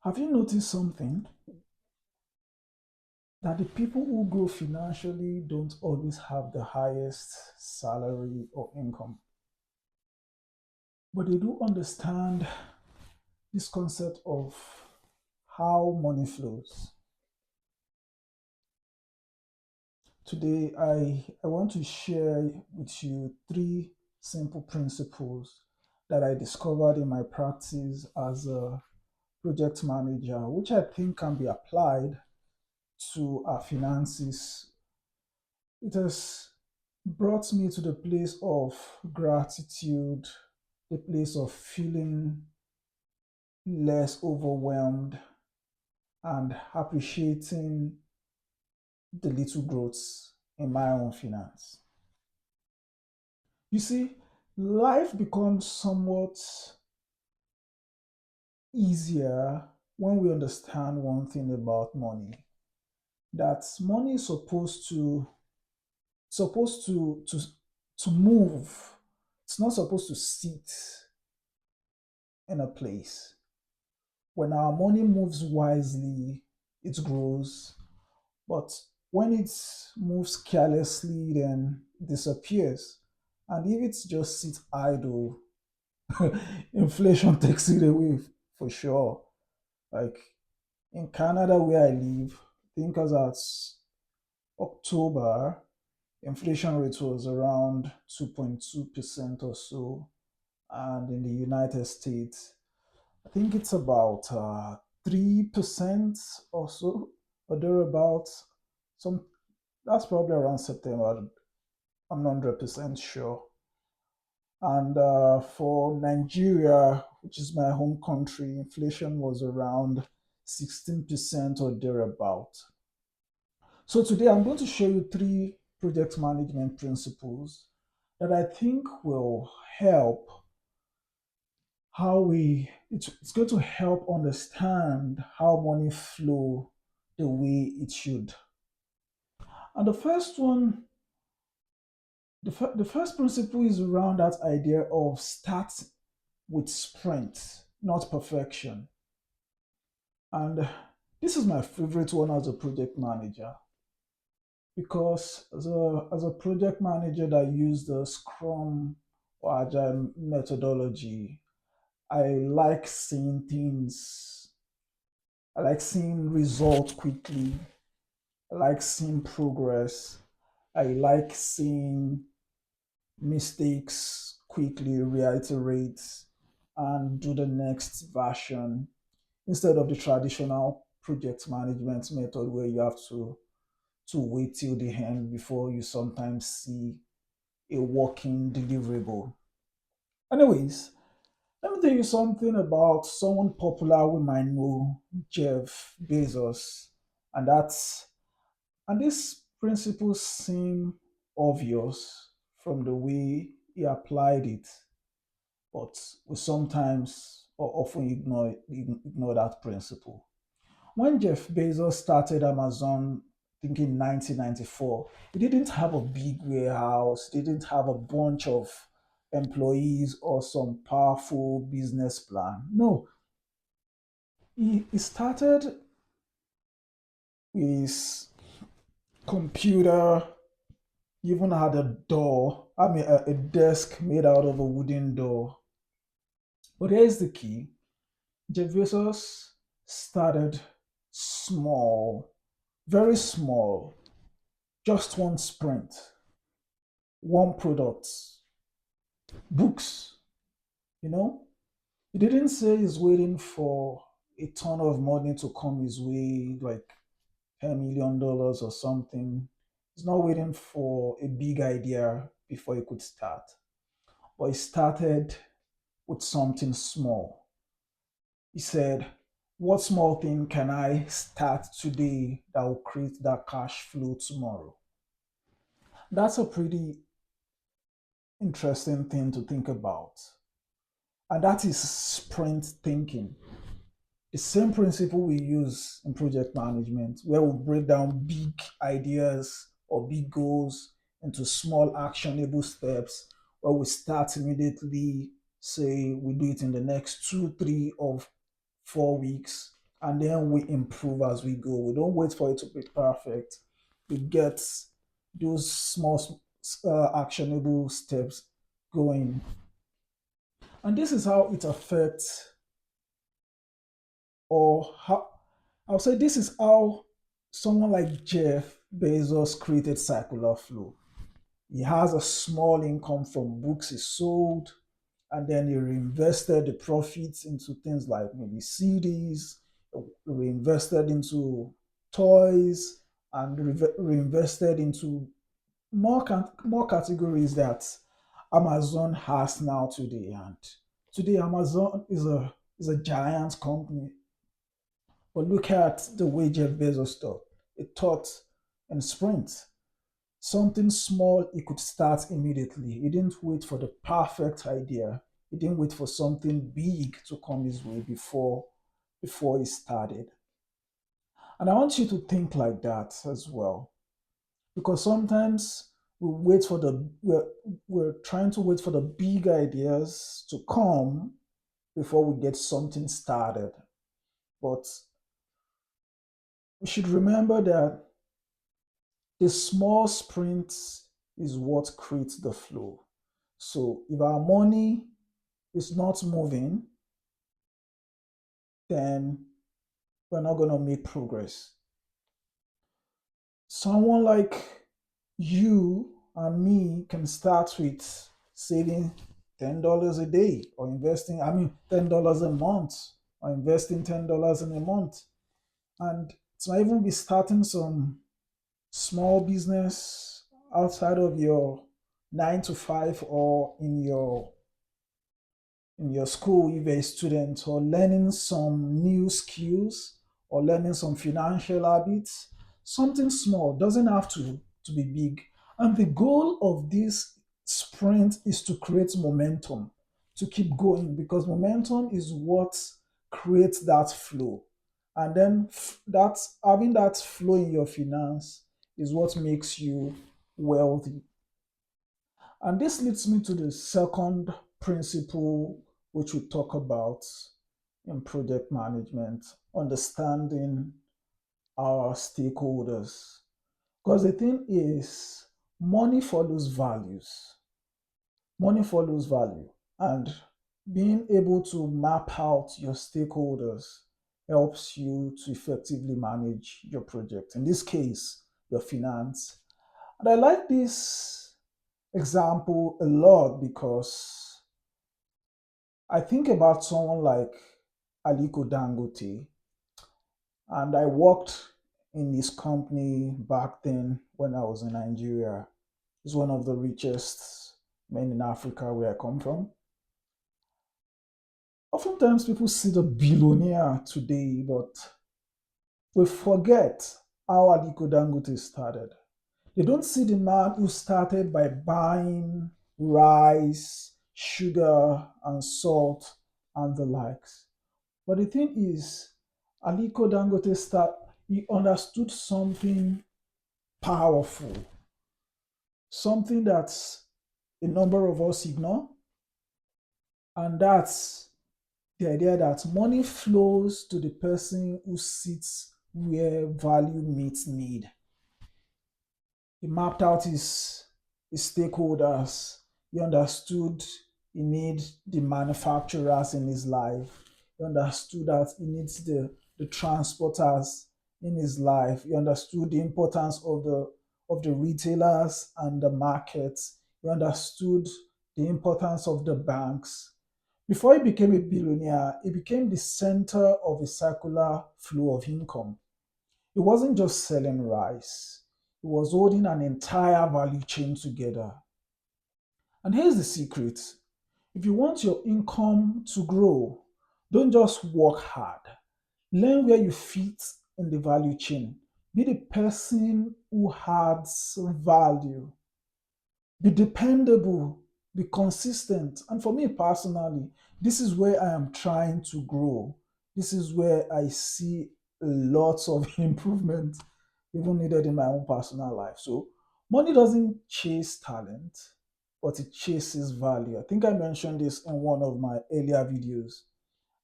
Have you noticed something? That the people who grow financially don't always have the highest salary or income, but they do understand this concept of how money flows. Today, I want to share with you three simple principles that I discovered in my practice as a project manager, which I think can be applied to our finances. It has brought me to the place of gratitude, the place of feeling less overwhelmed and appreciating the little growths in my own finance. You see, life becomes somewhat easier when we understand one thing about money, that money is supposed to move. It's not supposed to sit in a place. When our money moves wisely, it grows. But when it moves carelessly, then it disappears. And if it just sits idle, inflation takes it away for sure. Like in Canada, where I live, I think as at October, inflation rate was around 2.2% or so. And in the United States, I think it's about 3% or so, or thereabouts. Some That's probably around September. I'm not 100% sure. And for Nigeria, which is my home country, inflation was around 16% or thereabout. So today I'm going to show you three project management principles that I think will help it's going to help understand how money flow the way it should. And the first principle is around that idea of start with sprint, not perfection. And this is my favorite one as a project manager because as a project manager that use the Scrum or Agile methodology, I like seeing things. I like seeing results quickly. I like seeing progress. I like seeing mistakes quickly reiterate and do the next version instead of the traditional project management method where you have to wait till the end before you sometimes see a working deliverable. Anyways, let me tell you something about someone popular we might know, Jeff Bezos, and that's and these principles seem obvious from the way he applied it, but we sometimes or often ignore that principle. When Jeff Bezos started Amazon, I think in 1994, he didn't have a big warehouse, he didn't have a bunch of employees or some powerful business plan. No, he started with his computer, he even had a door, a desk made out of a wooden door. But here's the key: Jeff Bezos started small, very small, just one sprint, one product, books. You know, he didn't say he's waiting for a ton of money to come his way, like $10 million or something. He's not waiting for a big idea before he could start. But he started with something small. He said, what small thing can I start today that will create that cash flow tomorrow? That's a pretty interesting thing to think about. And that is sprint thinking. The same principle we use in project management, where we break down big ideas or big goals into small actionable steps, where we start immediately, say we do it in the next 2, 3, or 4 weeks, and then we improve as we go. We don't wait for it to be perfect. We get those small, actionable steps going. And this is how it affects, or how I'll say this is how someone like Jeff Bezos created circular flow. He has a small income from books he sold, and then he reinvested the profits into things like maybe CDs, reinvested into toys, and reinvested into more categories that Amazon has now today. And today, Amazon is a giant company. But look at the way Jeff Bezos thought. It thought in sprints. Something small he could start immediately. He didn't wait for the perfect idea. He didn't wait for something big to come his way before he started. And I want you to think like that as well. Because sometimes we're trying to wait for the big ideas to come before we get something started. But we should remember that the small sprints is what creates the flow. So if our money is not moving, then we're not going to make progress. Someone like you and me can start with saving $10 a day, or investing, I mean, $10 a month, or investing $10 in a month. And it might even be starting some small business outside of your 9 to 5, or in your school if you're a student, or learning some new skills, or learning some financial habits. Something small doesn't have to be big. And the goal of this sprint is to create momentum, to keep going, because momentum is what creates that flow. And then that having that flow in your finance is what makes you wealthy. And this leads me to the second principle, which we talk about in project management: understanding our stakeholders. Because the thing is, money follows values. Money follows value. And being able to map out your stakeholders helps you to effectively manage your project. In this case, your finance. And I like this example a lot because I think about someone like Aliko Dangote, and I worked in his company back then when I was in Nigeria. He's one of the richest men in Africa where I come from. Oftentimes people see the billionaire today, but we forget how Aliko Dangote started. They don't see the man who started by buying rice, sugar, and salt, and the likes. But the thing is, Aliko Dangote he understood something powerful, something that a number of us ignore, and that's the idea that money flows to the person who sits where value meets need. He mapped out his stakeholders. He understood he needs the manufacturers in his life. He understood that he needs the transporters in his life. He understood the importance of the retailers and the markets. He understood the importance of the banks. Before he became a billionaire, he became the center of a circular flow of income. He wasn't just selling rice, he was holding an entire value chain together. And here's the secret: if you want your income to grow, don't just work hard. Learn where you fit in the value chain. Be the person who adds value. Be dependable, be consistent. And for me personally, this is where I am trying to grow. This is where I see lots of improvement even needed in my own personal life. So money doesn't chase talent, but it chases value. I think I mentioned this in one of my earlier videos.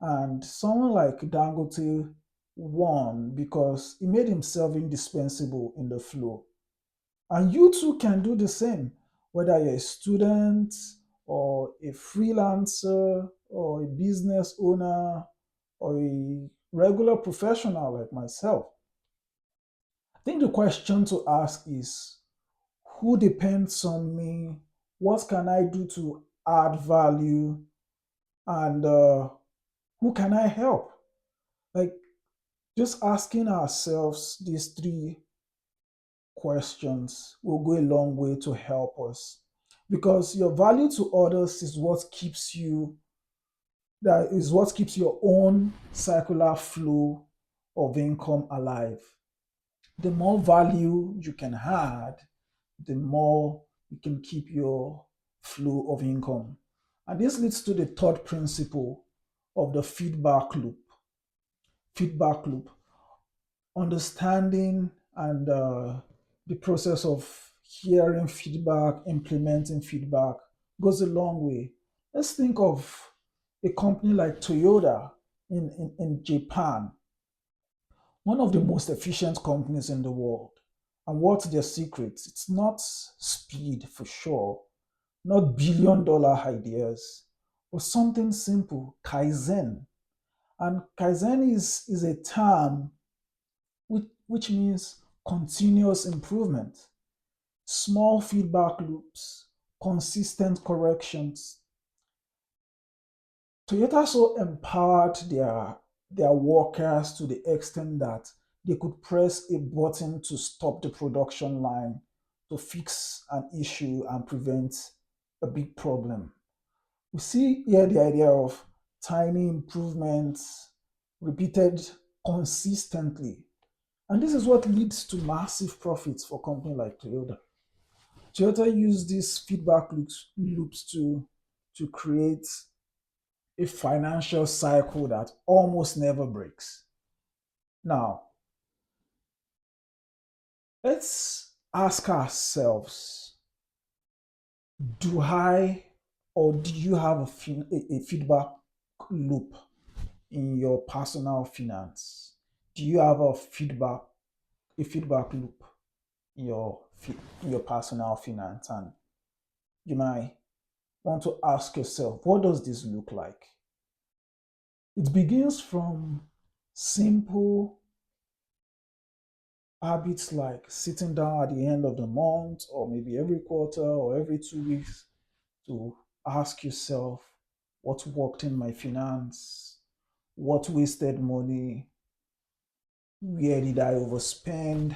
And someone like Dangote One, because he made himself indispensable in the flow. And you too can do the same, whether you're a student or a freelancer or a business owner or a regular professional like myself. I think the question to ask is, who depends on me? What can I do to add value? And who can I help? Like, just asking ourselves these three questions will go a long way to help us, because your value to others is what keeps your own circular flow of income alive. The more value you can add, the more you can keep your flow of income. And this leads to the third principle of the feedback loop. Understanding and the process of hearing feedback, implementing feedback goes a long way. Let's think of a company like Toyota in Japan, one of the most efficient companies in the world. And what's their secret? It's not speed for sure, not billion-dollar ideas, but something simple, Kaizen. And Kaizen is a term which means continuous improvement, small feedback loops, consistent corrections. Toyota so empowered their workers to the extent that they could press a button to stop the production line to fix an issue and prevent a big problem. We see here the idea of tiny improvements repeated consistently. And this is what leads to massive profits for a company like Toyota. Toyota used these loops to create a financial cycle that almost never breaks. Now, let's ask ourselves, do I or do you have a feedback loop in your personal finance? Do you have a feedback loop in in your personal finance? And you might want to ask yourself, what does this look like? It begins from simple habits like sitting down at the end of the month, or maybe every quarter or every 2 weeks, to ask yourself, what worked in my finance? What wasted money? Where did I overspend?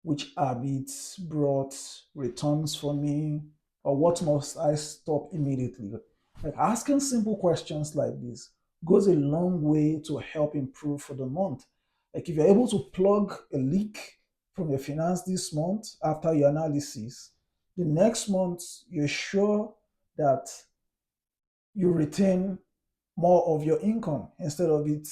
Which habits brought returns for me? Or what must I stop immediately? Like, asking simple questions like this goes a long way to help improve for the month. Like, if you're able to plug a leak from your finance this month after your analysis, the next month you're sure that you retain more of your income instead of it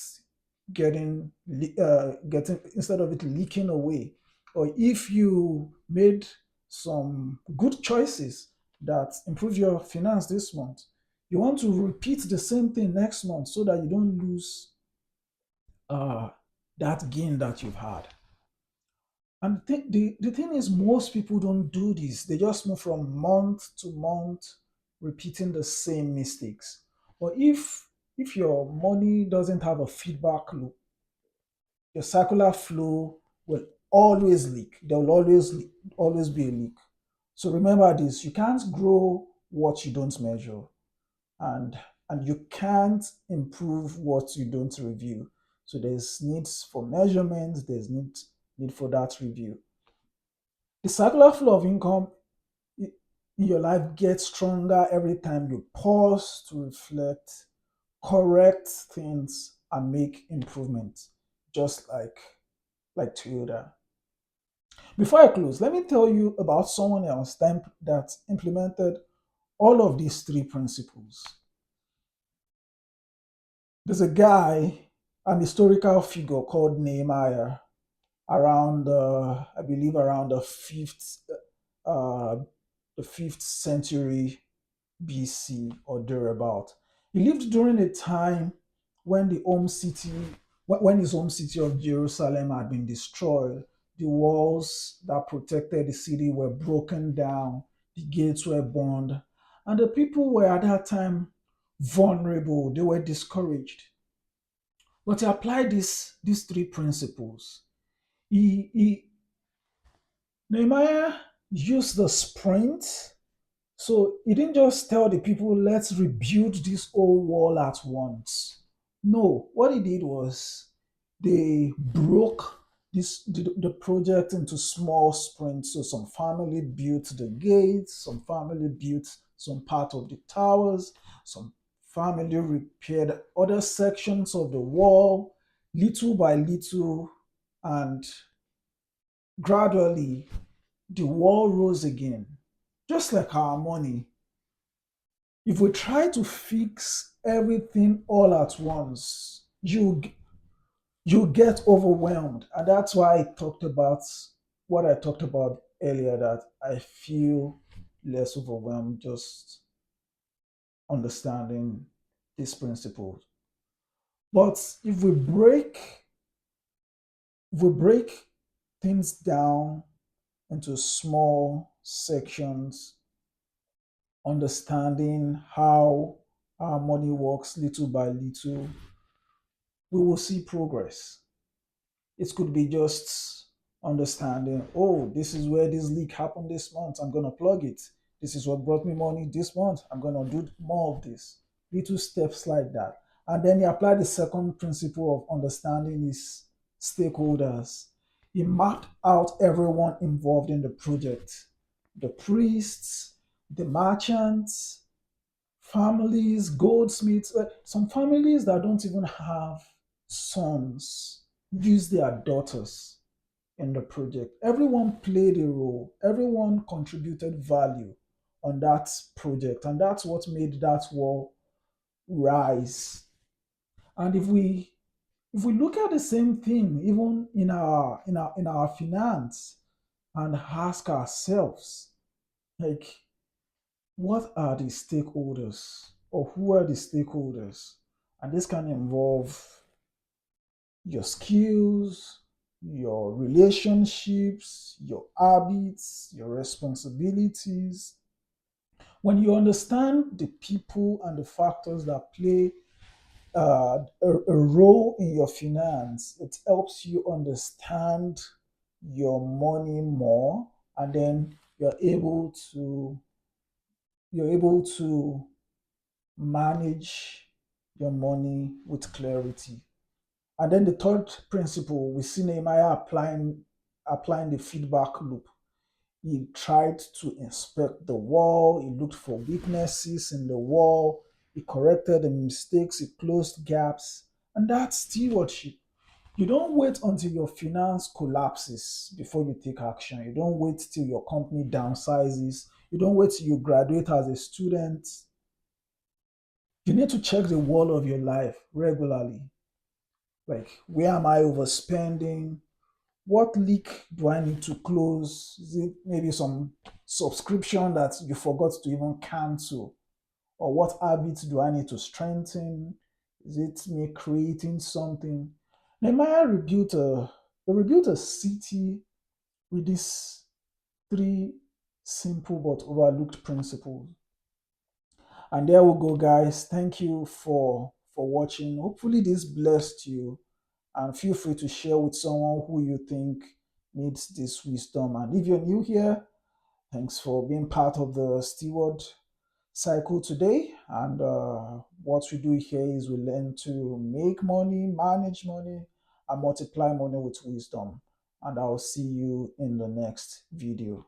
getting instead of it leaking away. Or if you made some good choices that improve your finance this month, you want to repeat the same thing next month so that you don't lose uh, that gain that you've had. And the thing is, most people don't do this. They just move from month to month, repeating the same mistakes. But if your money doesn't have a feedback loop, your circular flow will always leak. There will always be a leak. So remember this: you can't grow what you don't measure, and and you can't improve what you don't review. So there's needs for measurement. There's need for that review. The circular flow of income in your life gets stronger every time you pause to reflect, correct things, and make improvements, just like Toyota. Before I close, let me tell you about someone else that implemented all of these three principles. There's a guy, an historical figure called Nehemiah, around I believe around uh, the fifth century BC or thereabout. He lived during a time when the home city when his home city of Jerusalem had been destroyed, the walls that protected the city were broken down, the gates were burned, and the people were at that time vulnerable, they were discouraged. But he applied these three principles. He Nehemiah used the sprint. So he didn't just tell the people, let's rebuild this old wall at once. No, what he did was they broke the project into small sprints. So some family built the gates, some family built some part of the towers, some family repaired other sections of the wall, little by little, and gradually the wall rose again. Just like our money, if we try to fix everything all at once, you get overwhelmed. And that's why I talked about what I talked about earlier, that I feel less overwhelmed just understanding these principles. But if we break things down into small sections, understanding how our money works little by little, we will see progress. It could be just understanding, oh, this is where this leak happened this month. I'm going to plug it. This is what brought me money this month. I'm going to do more of this. Little steps like that. And then he applied the second principle of understanding his stakeholders. He mapped out everyone involved in the project, the priests, the merchants, families, goldsmiths, some families that don't even have sons use their daughters in the project. Everyone played a role, everyone contributed value on that project, and that's what made that wall rise. And if we look at the same thing even in our finance and ask ourselves, like, what are the stakeholders, or who are the stakeholders? And this can involve your skills, your relationships, your habits, your responsibilities. When you understand the people and the factors that play a role in your finance, it helps you understand your money more, and then you're able to manage your money with clarity. And then the third principle, we see Nehemiah applying the feedback loop. He tried to inspect the wall, he looked for weaknesses in the wall, he corrected the mistakes, he closed gaps. And that's stewardship. You don't wait until your finance collapses before you take action. You don't wait till your company downsizes. You don't wait till you graduate as a student. You need to check the wall of your life regularly. Like, where am I overspending? What leak do I need to close? Is it maybe some subscription that you forgot to even cancel? Or what habits do I need to strengthen? Is it me creating something? Nehemiah rebuilt a city with these three simple but overlooked principles. And there we go, guys. Thank you for watching. Hopefully this blessed you, and feel free to share with someone who you think needs this wisdom. And if you're new here, thanks for being part of the steward cycle today. And what we do here is we learn to make money, manage money, and multiply money with wisdom. And I'll see you in the next video.